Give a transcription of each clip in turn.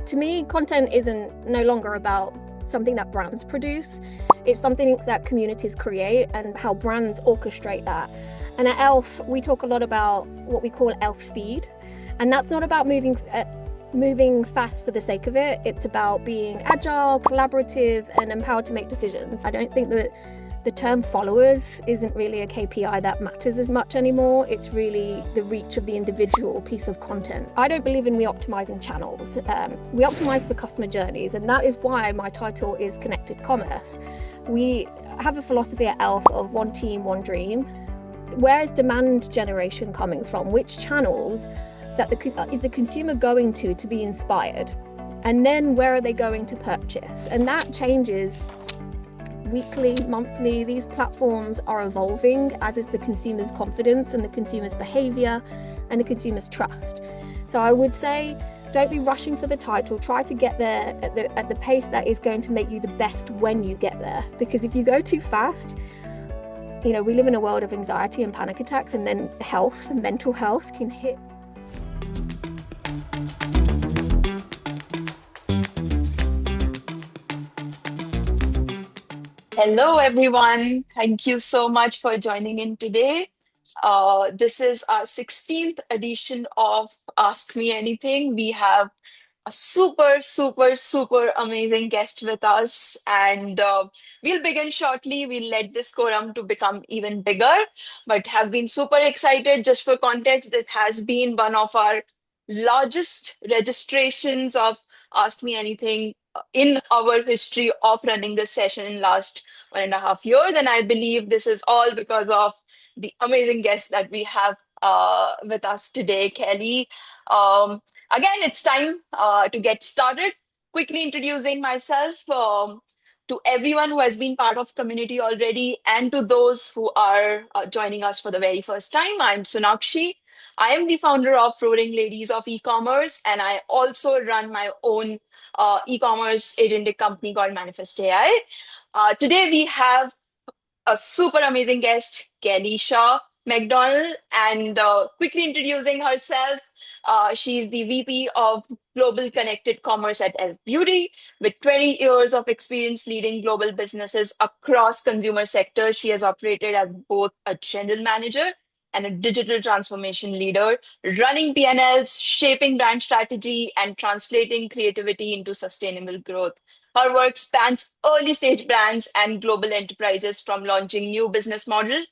To me, content isn't no longer about something that brands produce. It's something that communities create and how brands orchestrate that. And at e.l.f, we talk a lot about what we call e.l.f speed. And that's not about moving fast for the sake of it. It's about being agile, collaborative, and empowered to make decisions. I don't think that the term followers isn't really a KPI that matters as much anymore. It's really the reach of the individual piece of content. I don't believe in optimizing channels. We optimize for customer journeys, and that is why my title is Connected Commerce. We have a philosophy at e.l.f of one team, one dream. Where is demand generation coming from? Which channels is the consumer going to be inspired? And then where are they going to purchase? And that changes weekly, monthly. These platforms are evolving, as is the consumer's confidence and the consumer's behavior and the consumer's trust. So I would say, don't be rushing for the title. Try to get there at the pace that is going to make you the best when you get there. Because if you go too fast, we live in a world of anxiety and panic attacks, and then mental health can hit. Hello, everyone. Thank you so much for joining in today. This is our 16th edition of Ask Me Anything. We have a super, super, super amazing guest with us, and we'll begin shortly. We'll let this quorum to become even bigger, but have been super excited. Just for context, this has been one of our largest registrations of Ask Me Anything in our history of running this session in last 1.5 years. And I believe this is all because of the amazing guests that we have with us today, Kelly. Again, it's time to get started. Quickly introducing myself to everyone who has been part of community already and to those who are joining us for the very first time. I'm Sunakshi. I am the founder of Roaring Ladies of e-commerce, and I also run my own e-commerce agentic company called Manifest AI. Today we have a super amazing guest, Kelly Shah-McDonnell, and quickly introducing herself, she's the VP of Global Connected Commerce at e.l.f. Beauty. With 20 years of experience leading global businesses across consumer sectors, she has operated as both a general manager and a digital transformation leader, running P&Ls, shaping brand strategy, and translating creativity into sustainable growth. Her work spans early stage brands and global enterprises, from launching new business model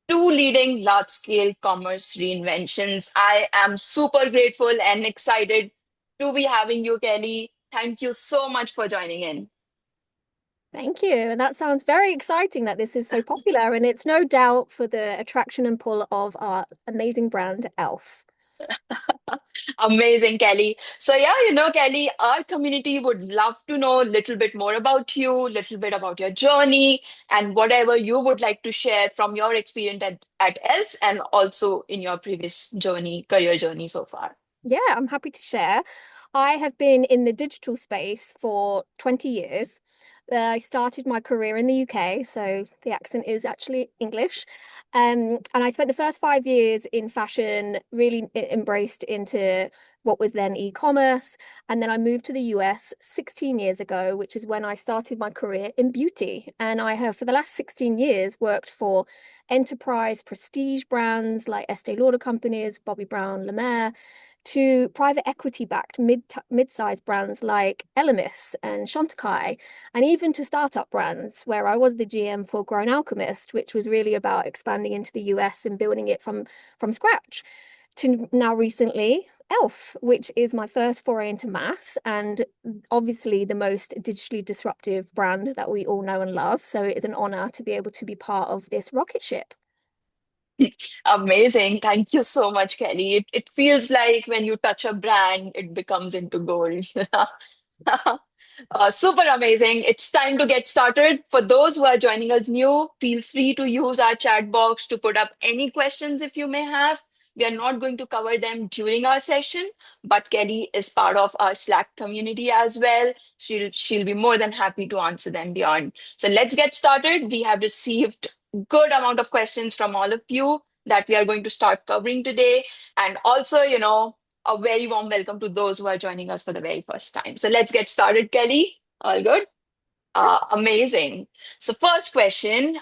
to leading large scale commerce reinventions. I am super grateful and excited to be having you, Kelly. Thank you so much for joining in. Thank you. And that sounds very exciting that this is so popular. And it's no doubt for the attraction and pull of our amazing brand, e.l.f. Amazing, Kelly. So yeah, Kelly, our community would love to know a little bit more about you, a little bit about your journey, and whatever you would like to share from your experience at e.l.f. and also in your previous career journey so far. Yeah, I'm happy to share. I have been in the digital space for 20 years. I started my career in the UK, so the accent is actually English. And I spent the first 5 years in fashion, really embraced into what was then e-commerce. And then I moved to the US 16 years ago, which is when I started my career in beauty. And I have, for the last 16 years, worked for enterprise prestige brands like Estee Lauder companies, Bobbi Brown, La Mer, to private equity-backed mid-sized brands like Elemis and Chantecaille, and even to startup brands where I was the GM for Grown Alchemist, which was really about expanding into the US and building it from scratch, to now recently e.l.f., which is my first foray into mass and obviously the most digitally disruptive brand that we all know and love. So it is an honor to be able to be part of this rocket ship. Amazing. Thank you so much, Kelly. It feels like when you touch a brand, it becomes into gold. Super amazing. It's time to get started. For those who are joining us new, feel free to use our chat box to put up any questions if you may have. We are not going to cover them during our session, but Kelly is part of our Slack community as well. She'll be more than happy to answer them beyond. So let's get started. We have received good amount of questions from all of you that we are going to start covering today. And also, a very warm welcome to those who are joining us for the very first time. So let's get started, Kelly. All good? Amazing. So first question,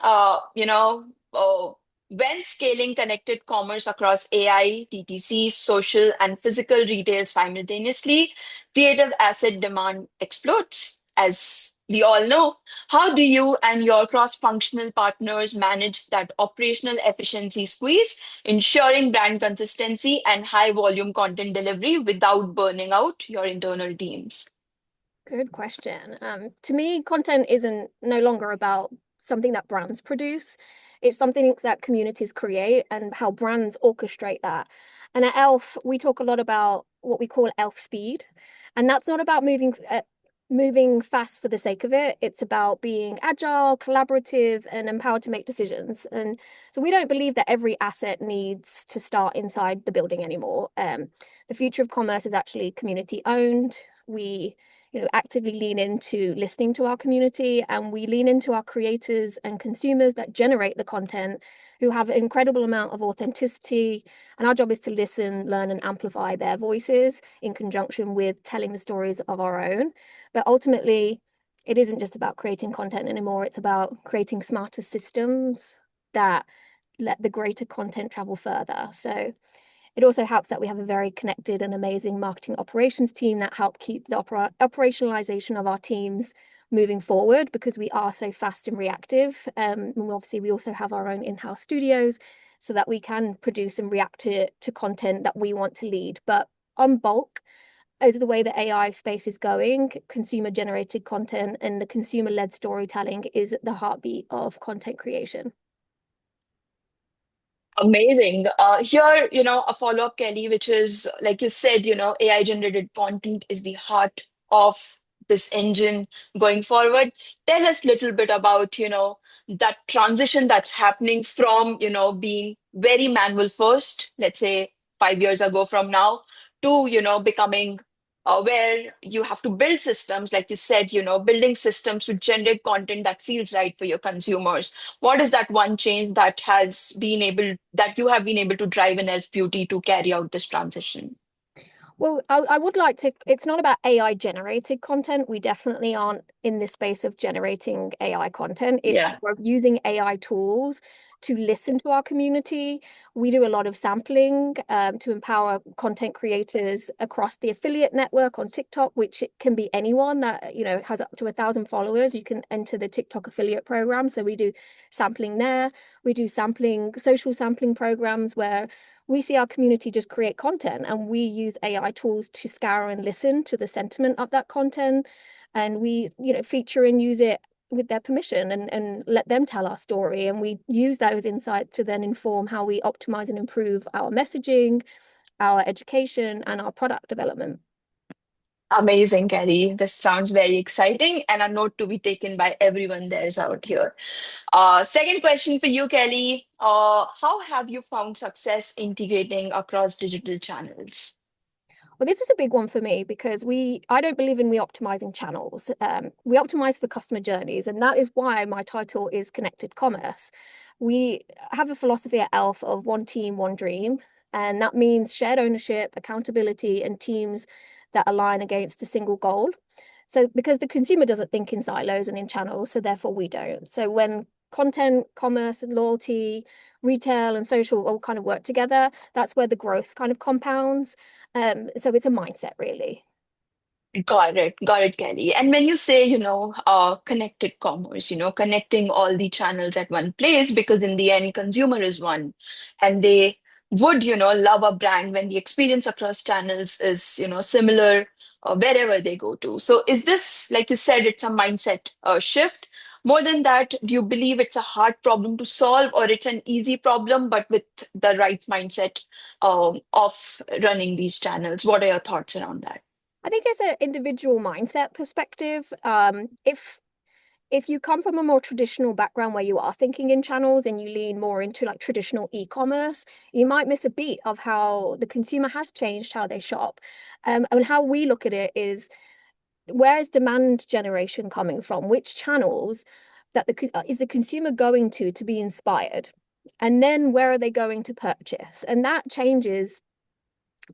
when scaling connected commerce across AI, DTC, social, and physical retail simultaneously, creative asset demand explodes. As we all know, how do you and your cross-functional partners manage that operational efficiency squeeze, ensuring brand consistency and high volume content delivery without burning out your internal teams? Good question. To me, content isn't no longer about something that brands produce. It's something that communities create and how brands orchestrate that. And at e.l.f, we talk a lot about what we call e.l.f speed. And that's not about moving fast for the sake of it. It's about being agile, collaborative, and empowered to make decisions. And so we don't believe that every asset needs to start inside the building anymore. The future of commerce is actually community owned. We actively lean into listening to our community, and we lean into our creators and consumers that generate the content, who have an incredible amount of authenticity. And our job is to listen, learn, and amplify their voices in conjunction with telling the stories of our own. But ultimately, it isn't just about creating content anymore. It's about creating smarter systems that let the greater content travel further. So it also helps that we have a very connected and amazing marketing operations team that help keep the operationalization of our teams moving forward, because we are so fast and reactive. And obviously, we also have our own in-house studios so that we can produce and react to content that we want to lead. But on bulk, is the way the AI space is going. Consumer generated content and the consumer led storytelling is the heartbeat of content creation. Amazing. Here, a follow-up, Kelly, which is like you said, AI generated content is the heart of this engine going forward. Tell us a little bit about, that transition that's happening from, being very manual first, let's say 5 years ago from now, to, becoming where you have to build systems, like you said, building systems to generate content that feels right for your consumers. What is that one change that you have been able to drive in e.l.f. Beauty to carry out this transition? Well, I would like to, it's not about AI generated content. We definitely aren't in this space of generating AI content. It's Yeah. more of using AI tools to listen to our community. We do a lot of sampling to empower content creators across the affiliate network on TikTok, which can be anyone that, has up to 1,000 followers. You can enter the TikTok affiliate program. So we do sampling there. We do social sampling programs where we see our community just create content, and we use AI tools to scour and listen to the sentiment of that content. And we, feature and use it with their permission, and let them tell our story. And we use those insights to then inform how we optimize and improve our messaging, our education, and our product development. Amazing, Kelly. This sounds very exciting and a note to be taken by everyone there's out here. Second question for you, Kelly. How have you found success integrating across digital channels? Well, this is a big one for me because I don't believe in optimizing channels. We optimize for customer journeys, and that is why my title is Connected Commerce. We have a philosophy at e.l.f. of one team, one dream, and that means shared ownership, accountability, and teams that align against a single goal. So, because the consumer doesn't think in silos and in channels, so therefore we don't. So, when content, commerce, and loyalty, retail, and social all kind of work together, that's where the growth kind of compounds. So it's a mindset, really. Got it, Kelly. And when you say, connected commerce, connecting all the channels at one place, because in the end, consumer is one, and they would, love a brand when the experience across channels is, similar wherever they go to. So is this, like you said, it's a mindset shift? More than that, do you believe it's a hard problem to solve, or it's an easy problem, but with the right mindset of running these channels? What are your thoughts around that? I think it's an individual mindset perspective. If you come from a more traditional background where you are thinking in channels and you lean more into like traditional e-commerce, you might miss a beat of how the consumer has changed how they shop. And how we look at it is, where is demand generation coming from? Which channels is the consumer going to be inspired? And then where are they going to purchase? And that changes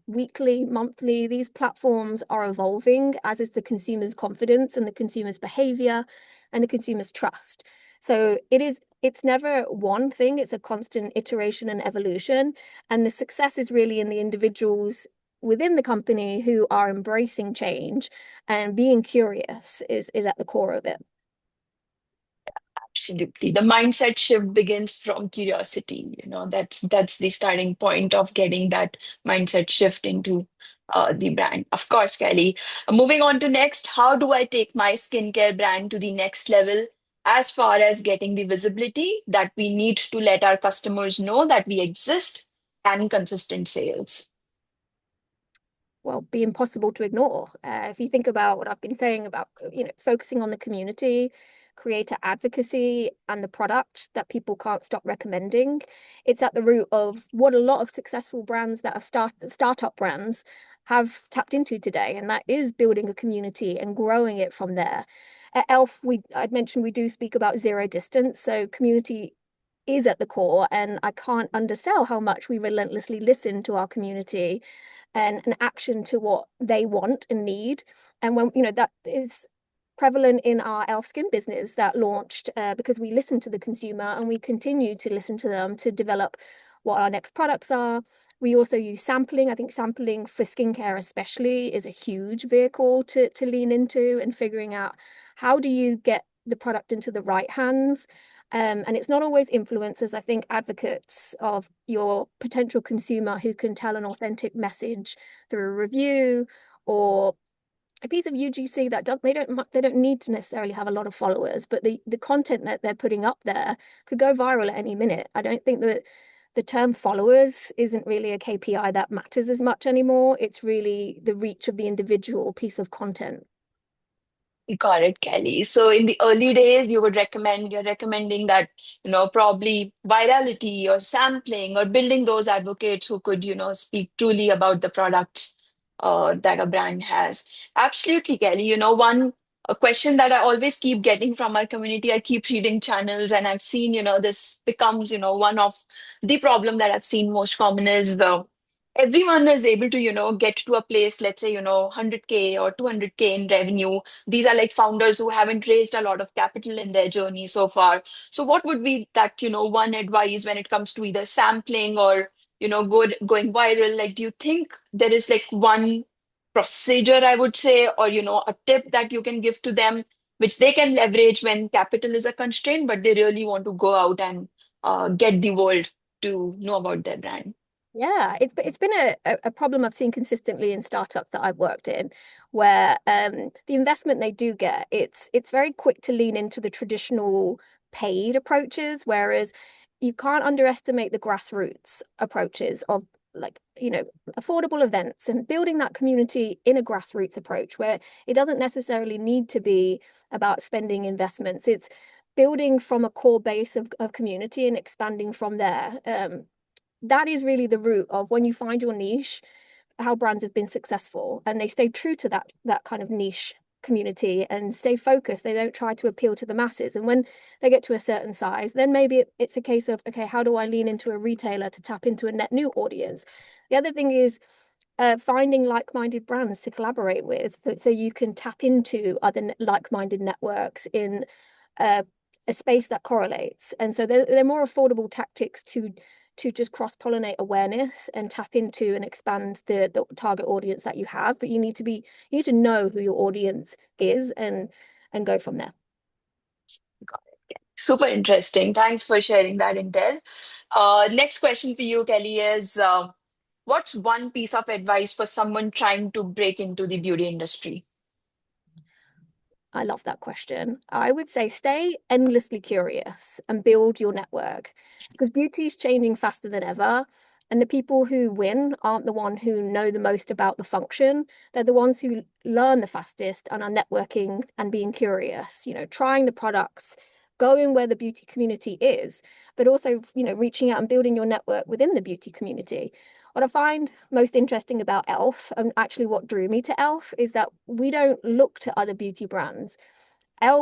weekly, monthly. These platforms are evolving, as is the consumer's confidence and the consumer's behavior and the consumer's trust. So it's never one thing, it's a constant iteration and evolution. And the success is really in the individuals within the company who are embracing change, and being curious is at the core of it. Absolutely. The mindset shift begins from curiosity. That's the starting point of getting that mindset shift into the brand. Of course, Kelly. Moving on to next, how do I take my skincare brand to the next level as far as getting the visibility that we need to let our customers know that we exist and consistent sales? Well, be impossible to ignore. If you think about what I've been saying about, focusing on the community, creator advocacy, and the product that people can't stop recommending, it's at the root of what a lot of successful brands that are startup brands have tapped into today, and that is building a community and growing it from there. At e.l.f., I'd mentioned we do speak about zero distance, so community is at the core, and I can't undersell how much we relentlessly listen to our community and an action to what they want and need. And when, that is prevalent in our e.l.f. skin business that launched because we listened to the consumer and we continue to listen to them to develop what our next products are. We also use sampling. I think sampling for skincare especially is a huge vehicle to lean into, and figuring out how do you get the product into the right hands. And it's not always influencers. I think advocates of your potential consumer who can tell an authentic message through a review or a piece of UGC that they don't need to necessarily have a lot of followers, but the content that they're putting up there could go viral at any minute. I don't think that the term followers isn't really a KPI that matters as much anymore. It's really the reach of the individual piece of content. Got it, Kelly. So in the early days, you're recommending that, probably virality or sampling or building those advocates who could, speak truly about the products that a brand has. Absolutely, Kelly. One a question that I always keep getting from our community, I keep reading channels and I've seen, this becomes, one of the problem that I've seen most common is the everyone is able to, get to a place, let's say, 100K or 200K in revenue. These are like founders who haven't raised a lot of capital in their journey so far. So what would be that, one advice when it comes to either sampling or, going viral? Like, do you think there is like one procedure, I would say, or, a tip that you can give to them, which they can leverage when capital is a constraint, but they really want to go out and get the world to know about their brand? Yeah, it's been a problem I've seen consistently in startups that I've worked in, where the investment they do get, it's very quick to lean into the traditional paid approaches, whereas you can't underestimate the grassroots approaches of, like, affordable events and building that community in a grassroots approach where it doesn't necessarily need to be about spending investments. It's building from a core base of community and expanding from there. That is really the root of when you find your niche, how brands have been successful, and they stay true to that kind of niche community and stay focused. They don't try to appeal to the masses. And when they get to a certain size, then maybe it's a case of, okay, how do I lean into a retailer to tap into a net new audience? The other thing is finding like-minded brands to collaborate with, so you can tap into other like-minded networks in uh, a space that correlates. And so they're more affordable tactics to just cross-pollinate awareness and tap into and expand the target audience that you have. But you need to know who your audience is and go from there. Got it. Super interesting. Thanks for sharing that intel. Next question for you, Kelly, is what's one piece of advice for someone trying to break into the beauty industry? I love that question. I would say stay endlessly curious and build your network, because beauty is changing faster than ever. And the people who win aren't the one who know the most about the function. They're the ones who learn the fastest and are networking and being curious, trying the products, going where the beauty community is, but also, reaching out and building your network within the beauty community. What I find most interesting about e.l.f. and actually what drew me to e.l.f. is that we don't look to other beauty brands.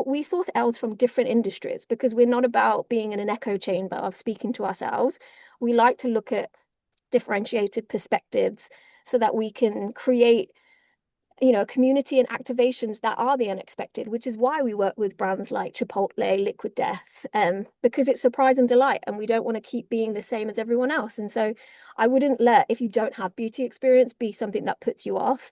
We source e.l.f.s from different industries because we're not about being in an echo chamber of speaking to ourselves. We like to look at differentiated perspectives so that we can create community and activations that are the unexpected, which is why we work with brands like Chipotle, Liquid Death, because it's surprise and delight, and we don't want to keep being the same as everyone else. And so I wouldn't let, if you don't have beauty experience, be something that puts you off.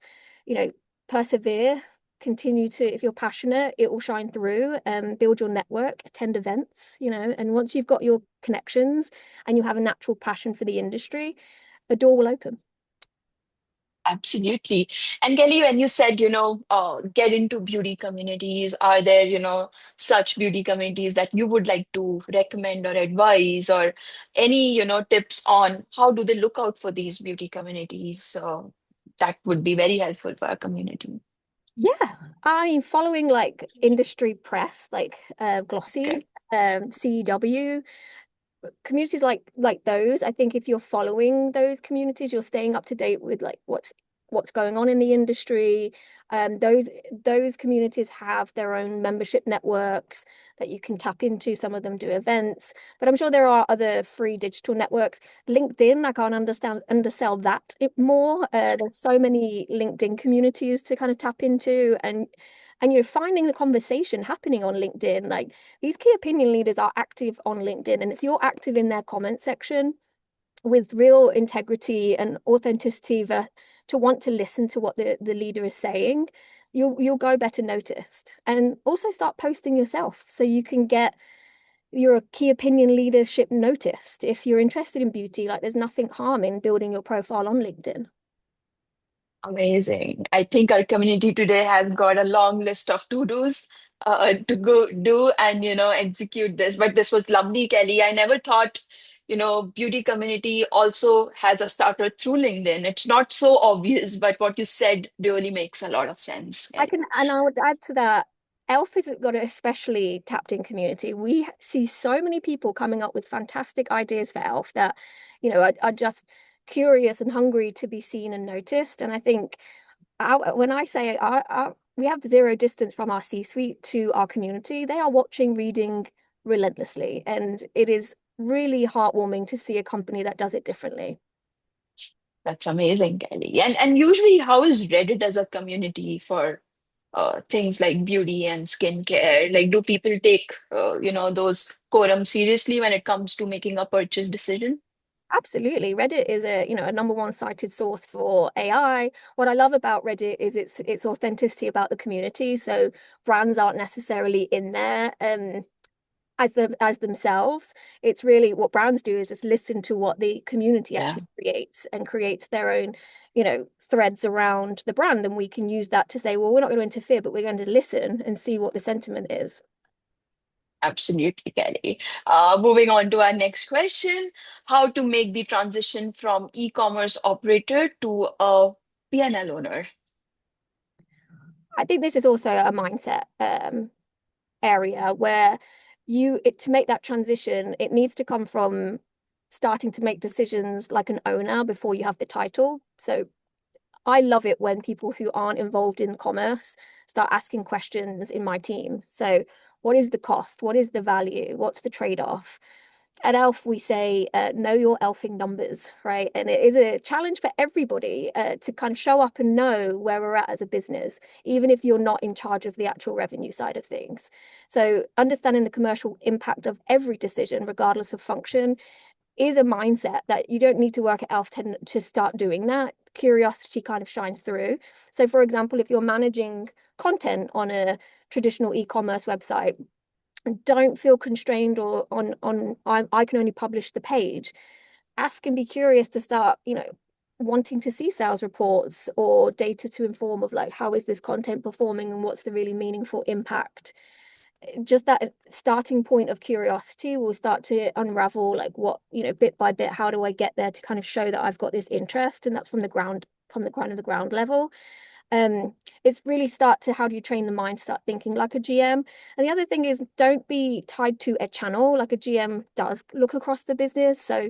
Persevere, continue to, if you're passionate, it will shine through, build your network, attend events, and once you've got your connections and you have a natural passion for the industry, a door will open. Absolutely. And Kelly, when you said, get into beauty communities, are there, such beauty communities that you would like to recommend or advise, or any, tips on how do they look out for these beauty communities? That would be very helpful for our community. Yeah, I mean, following like industry press, like Okay. Glossy, CEW, communities like those. I think if you're following those communities, you're staying up to date with like what's going on in the industry. Those communities have their own membership networks that you can tap into. Some of them do events, but I'm sure there are other free digital networks. LinkedIn, I can't undersell that more. There's so many LinkedIn communities to kind of tap into, and finding the conversation happening on LinkedIn. Like, these key opinion leaders are active on LinkedIn, and if you're active in their comment section with real integrity and authenticity, to want to listen to what the leader is saying, you'll go better noticed. And also start posting yourself so you can get your key opinion leadership noticed. If you're interested in beauty, like, there's nothing harm in building your profile on LinkedIn. Amazing. I think our community today has got a long list of to-dos to go do and, execute this. But this was lovely, Kelly. I never thought, beauty community also has a starter through LinkedIn. It's not so obvious, but what you said really makes a lot of sense, Kelly. And I would add to that, e.l.f. has got an especially tapped in community. We see so many people coming up with fantastic ideas for e.l.f. that, are just curious and hungry to be seen and noticed. And I think when I say we have zero distance from our C-suite to our community, they are watching, reading relentlessly. And it is really heartwarming to see a company that does it differently. That's amazing, Kelly. And usually, how is Reddit as a community for things like beauty and skincare? Like, do people take, those quorum seriously when it comes to making a purchase decision? Absolutely. Reddit is a number one cited source for AI. What I love about Reddit is its authenticity about the community. So brands aren't necessarily in there as themselves. It's really what brands do is just listen to what the community Yeah. actually creates, and creates their own, threads around the brand. And we can use that to say, well, we're not going to interfere, but we're going to listen and see what the sentiment is. Absolutely, Kelly. Moving on to our next question, how to make the transition from e-commerce operator to a P&L owner? I think this is also a mindset area where to make that transition, it needs to come from starting to make decisions like an owner before you have the title. So I love it when people who aren't involved in commerce start asking questions in my team. So, what is the cost? What is the value? What's the trade-off? At e.l.f., we say, know your elfing numbers, right? And it is a challenge for everybody to kind of show up and know where we're at as a business, even if you're not in charge of the actual revenue side of things. So, understanding the commercial impact of every decision, regardless of function, is a mindset that you don't need to work at e.l.f. to start doing that. Curiosity kind of shines through. So, for example, if you're managing content on a traditional e-commerce website, don't feel constrained or on I can only publish the page. Ask and be curious to start, wanting to see sales reports or data to inform of like, how is this content performing and what's the really meaningful impact. Just that starting point of curiosity will start to unravel like, what, bit by bit, how do I get there to kind of show that I've got this interest. And that's from the ground level. It's really start to, how do you train the mind, start thinking like a GM. And the other thing is, don't be tied to a channel. Like, a GM does look across the business. So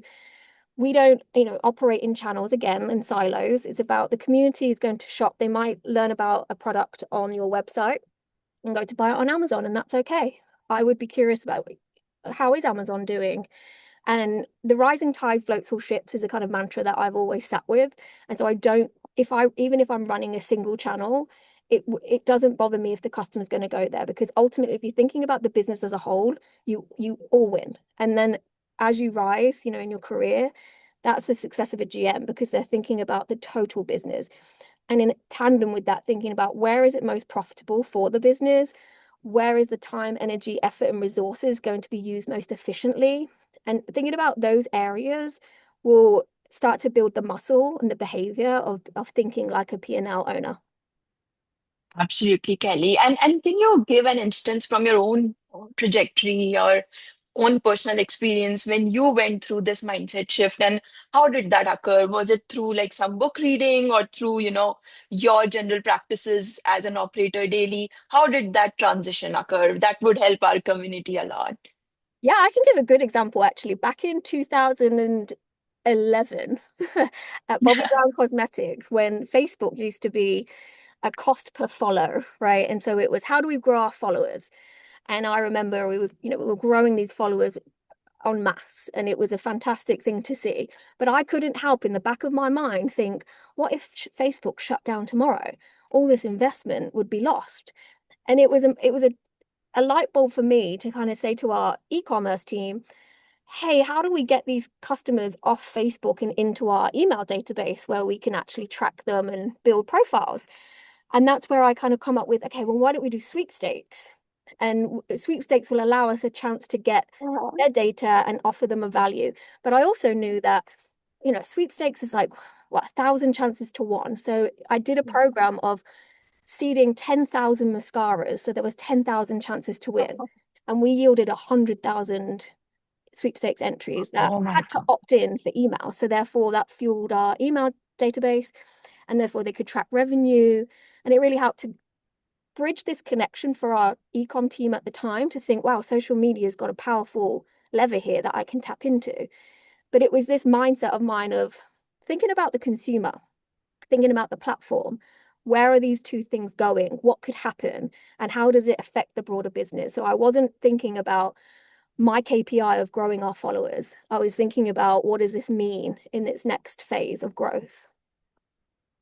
we don't, operate in channels again, in silos. It's about the community is going to shop. They might learn about a product on your website and go to buy it on Amazon, and that's okay. I would be curious about, how is Amazon doing? And the rising tide floats all ships is a kind of mantra that I've always sat with. And so I don't, if I, even if I'm running a single channel, it doesn't bother me if the customer's going to go there, because ultimately, if you're thinking about the business as a whole, you all win. And then as you rise, in your career, that's the success of a GM, because they're thinking about the total business. And in tandem with that, thinking about where is it most profitable for the business? Where is the time, energy, effort, and resources going to be used most efficiently? And thinking about those areas will start to build the muscle and the behavior of thinking like a P&L owner. Absolutely, Kelly. And can you give an instance from your own trajectory or own personal experience when you went through this mindset shift, and how did that occur? Was it through like some book reading or through, your general practices as an operator daily? How did that transition occur? That would help our community a lot. Yeah, I can give a good example actually. Back in 2011 at Bobbi Brown Cosmetics, when Facebook used to be a cost per follow, right? And so it was, how do we grow our followers? And I remember we were growing these followers en masse, and it was a fantastic thing to see. But I couldn't help in the back of my mind think, what if Facebook shut down tomorrow? All this investment would be lost. And it was a light bulb for me to kind of say to our e-commerce team, hey, how do we get these customers off Facebook and into our email database where we can actually track them and build profiles? And that's where I kind of come up with, okay, well, why don't we do sweepstakes? And sweepstakes will allow us a chance to get Uh-huh. their data and offer them a value. But I also knew that, sweepstakes is like, what, 1,000 chances to 1. So I did a program of seeding 10,000 mascaras. So there was 10,000 chances to win. And we yielded 100,000 sweepstakes entries that Oh my had to God. opt in for email. So therefore, that fueled our email database, and therefore they could track revenue. And it really helped to bridge this connection for our ecom team at the time to think, wow, social media's got a powerful lever here that I can tap into. But it was this mindset of mine of thinking about the consumer, thinking about the platform. Where are these two things going? What could happen? And how does it affect the broader business? So I wasn't thinking about my KPI of growing our followers. I was thinking about, what does this mean in its next phase of growth?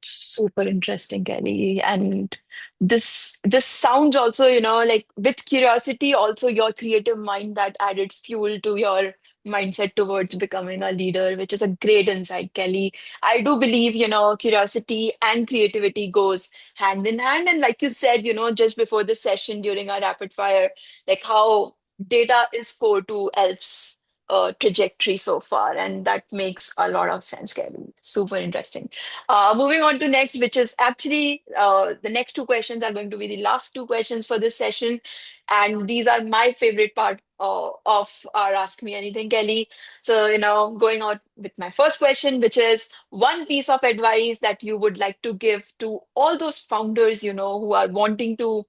Super interesting, Kelly. And this sounds also, like with curiosity, also your creative mind that added fuel to your mindset towards becoming a leader, which is a great insight, Kelly. I do believe, curiosity and creativity goes hand in hand. And like you said, just before the session during our rapid fire, like how data is core to e.l.f.'s trajectory so far. And that makes a lot of sense, Kelly. Super interesting. Moving on to next, which is actually the next two questions are going to be the last two questions for this session. And these are my favorite part of our Ask Me Anything, Kelly. So, going out with my first question, which is one piece of advice that you would like to give to all those founders, who are wanting to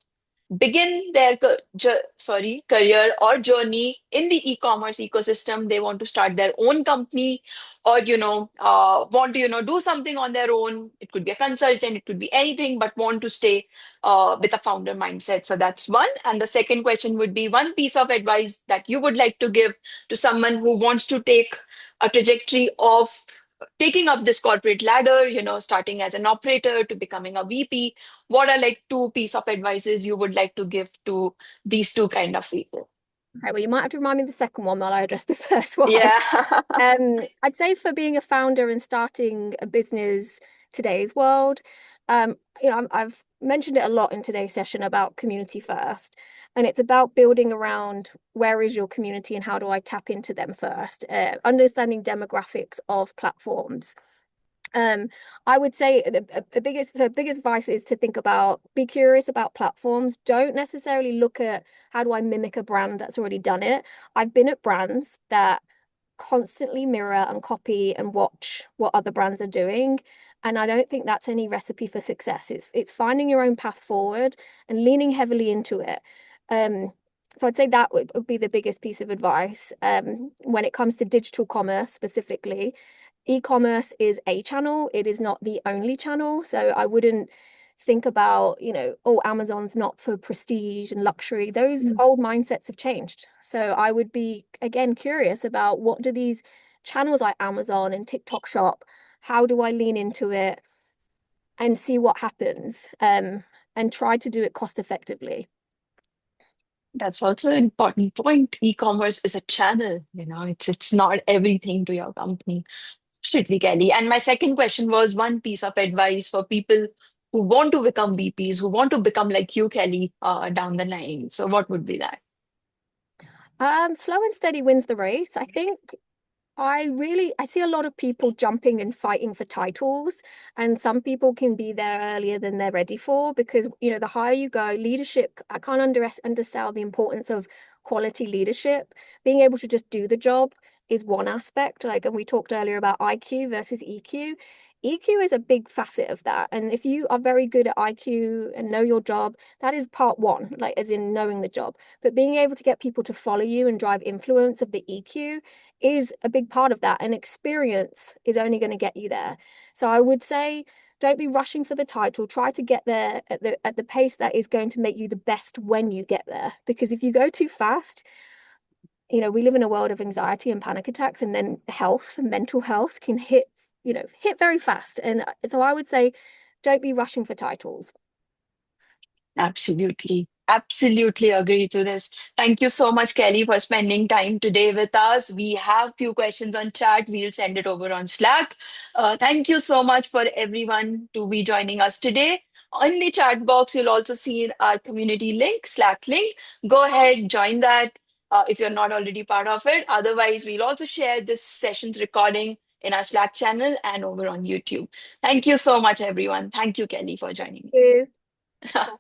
begin their career or journey in the e-commerce ecosystem. They want to start their own company, or want to do something on their own. It could be a consultant, it could be anything, but want to stay with a founder mindset. So that's one. And the second question would be one piece of advice that you would like to give to someone who wants to take a trajectory of taking up this corporate ladder, starting as an operator to becoming a VP. What are like two piece of advices you would like to give to these two kind of people? Okay, well, you might have to remind me of the second one while I address the first one. Yeah. I'd say for being a founder and starting a business today's world, I've mentioned it a lot in today's session about community first, and it's about building around where is your community and how do I tap into them first, understanding demographics of platforms. Um, I would say the biggest advice is to think about, be curious about platforms. Don't necessarily look at how do I mimic a brand that's already done it. I've been at brands that constantly mirror and copy and watch what other brands are doing. And I don't think that's any recipe for success. It's finding your own path forward and leaning heavily into it. Um, so I'd say that would be the biggest piece of advice. When it comes to digital commerce specifically, e-commerce is a channel. It is not the only channel. So I wouldn't think about, oh, Amazon's not for prestige and luxury. Those Mm. old mindsets have changed. So I would be, again, curious about what do these channels like Amazon and TikTok Shop, how do I lean into it and see what happens, and try to do it cost effectively. That's also an important point. E-commerce is a channel, it's not everything to your company. Absolutely, Kelly. And my second question was one piece of advice for people who want to become VPs, who want to become like you, Kelly, down the line. So what would be that? Slow and steady wins the race. I think I see a lot of people jumping and fighting for titles, and some people can be there earlier than they're ready for because, the higher you go, leadership, I can't undersell the importance of quality leadership. Being able to just do the job is one aspect. Like, and we talked earlier about IQ versus EQ. EQ is a big facet of that. And if you are very good at IQ and know your job, that is part one, like as in knowing the job. But being able to get people to follow you and drive influence of the EQ is a big part of that. And experience is only going to get you there. So I would say don't be rushing for the title. Try to get there at the pace that is going to make you the best when you get there. Because if you go too fast, we live in a world of anxiety and panic attacks, and then health and mental health can hit very fast. And so I would say don't be rushing for titles. Absolutely. Absolutely agree to this. Thank you so much, Kelly, for spending time today with us. We have few questions on chat. We'll send it over on Slack. Thank you so much for everyone to be joining us today. On the chat box, you'll also see our community link, Slack link. Go ahead, join that if you're not already part of it. Otherwise, we'll also share this session's recording in our Slack channel and over on YouTube. Thank you so much, everyone. Thank you, Kelly, for joining me. Thank you.